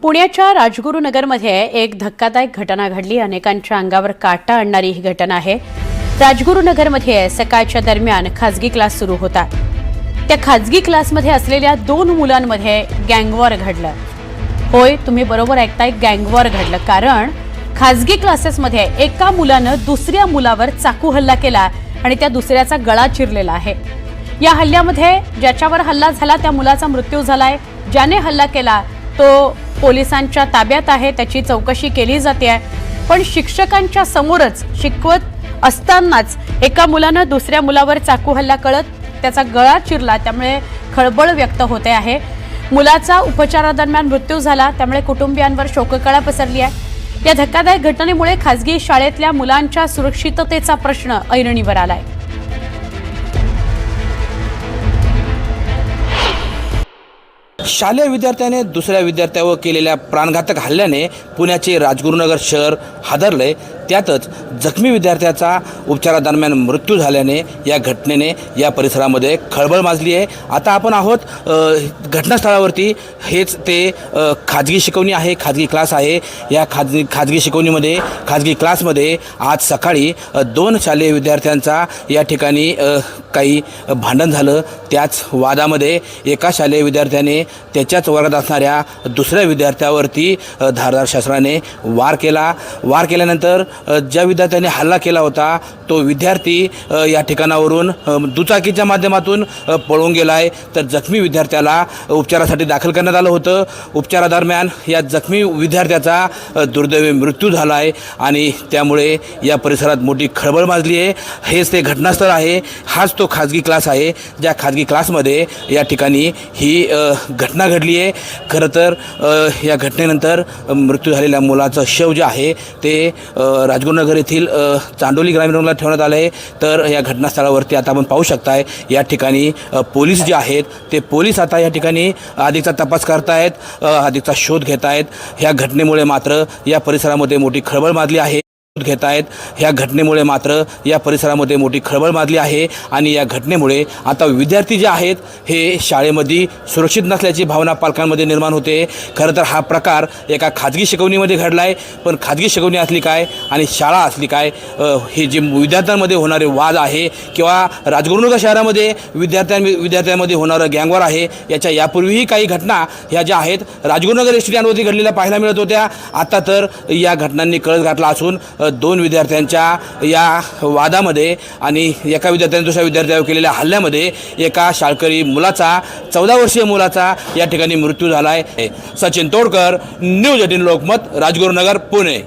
पुण्याच्या राजगुरुनगरमध्ये एक धक्कादायक घटना घडली। अनेकांच्या अंगावर काटा आणणारी ही घटना आहे। राजगुरुनगरमध्ये सकाळच्या दरम्यान खासगी क्लास सुरू होता। त्या खासगी क्लासमध्ये असलेल्या 2 मुलांमध्ये गँगवॉर घडलं। होय, तुम्ही बरोबर ऐकताय, गँगवॉर घडलं। कारण खासगी क्लासेसमध्ये एका मुलानं दुसऱ्या मुलावर चाकू हल्ला केला आणि त्या दुसऱ्याचा गळा चिरलेला आहे। या हल्ल्यामध्ये ज्याच्यावर हल्ला झाला त्या मुलाचा मृत्यू झालाय। ज्याने हल्ला केला तो पोलिसांच्या ताब्यात आहे, त्याची चौकशी केली जाते आहे। पण शिक्षकांच्या समोरच शिकवत असतानाच एका मुलानं दुसऱ्या मुलावर चाकू हल्ला करत त्याचा गळा चिरला, त्यामुळे खळबळ व्यक्त होते आहे। मुलाचा उपचारादरम्यान मृत्यू झाला, त्यामुळे कुटुंबियांवर शोककळा पसरली आहे। या धक्कादायक घटनेमुळे खासगी शाळेतल्या मुलांच्या सुरक्षिततेचा प्रश्न ऐरणीवर आलाय। शालेय विद्यार्थ्याने दुसऱ्या विद्यार्थ्यावर केलेल्या प्राणघातक हल्ल्याने पुण्याचे राजगुरुनगर शहर हादरले। त्यातच जखमी विद्यार्थ्याचा उपचारादरम्यान मृत्यू झाल्याने या घटनेने या परिसरामध्ये खळबळ माजली आहे। आता आपण आहोत घटनास्थळावरती। हेच ते खाजगी शिकवणी आहे, खाजगी क्लास आहे। या खाजगी शिकवणीमध्ये, खाजगी क्लासमध्ये आज सकाळी 2 शालेय विद्यार्थ्यांचा या ठिकाणी काही भांडण झालं। त्याच वादामध्ये एका शालेय विद्यार्थ्याने त्याच्याच वर्गात असणाऱ्या दुसऱ्या विद्यार्थ्यावरती धारदार शस्त्राने वार केला। वार केल्यानंतर ज्या विद्यार्थ्याने हल्ला केला होता तो विद्यार्थी या ठिकाणावरून दुचाकीच्या माध्यमातून पळून गेला आहे। तर जखमी विद्यार्थ्याला उपचारासाठी दाखल करण्यात आलं होतं। उपचारादरम्यान या जखमी विद्यार्थ्याचा दुर्दैवी मृत्यू झाला आहे आणि त्यामुळे या परिसरात मोठी खळबळ माजली आहे। हेच ते घटनास्थळ आहे, हाच तो खाजगी क्लास आहे ज्या खाजगी क्लासमध्ये या ठिकाणी ही घटना घडली आहे। खरं तर या घटनेनंतर मृत्यू झालेल्या मुलाचं शव जे आहे ते राजगुरुनगर येथील चांडोली ग्रामीण रुग्णालयात ठेवण्यात आलं आहे। तर या घटनास्थळावरती आता आपण पाहू शकताय या ठिकाणी पोलीस जे आहेत ते पोलीस आता या ठिकाणी अधिकचा तपास करतायत, अधिकचा शोध घेत आहेत। ह्या घटनेमुळे मात्र या परिसरामध्ये मोठी खळबळ माजली आहे। ह्या घटनेमुळे मात्र या परिसरामध्ये मोठी खळबळ माजली आहे आणि या घटनेमुळे आता विद्यार्थी जे आहेत हे शाळेमध्ये सुरक्षित नसल्याची भावना पालकांमध्ये निर्माण होते। खरं तर हा प्रकार एका खाजगी शिकवणीमध्ये घडला आहे, पण खाजगी शिकवणी असली काय आणि शाळा असली काय, हे जे विद्यार्थ्यांमध्ये होणारे वाद आहे किंवा राजगुरुनगर शहरामध्ये विद्यार्थ्यांमध्ये होणारं गँगवॉर आहे, याच्या यापूर्वीही काही घटना ह्या ज्या आहेत राजगुरुनगर एस टी स्टँडवरती घडलेल्या पाहायला मिळत होत्या। आता तर या घटनांनी कळस घातला असून 2 विद्यार्थ्यांच्या या वादामध्ये आणि एका विद्यार्थ्याने दुसऱ्या विद्यार्थ्यावर केलेल्या हल्ल्यामध्ये एका शाळकरी मुलाचा 14 वर्षीय मुलाचा या ठिकाणी मृत्यू झाला आहे। सचिन तोडकर, न्यूज 18 लोकमत, राजगुरुनगर, पुणे।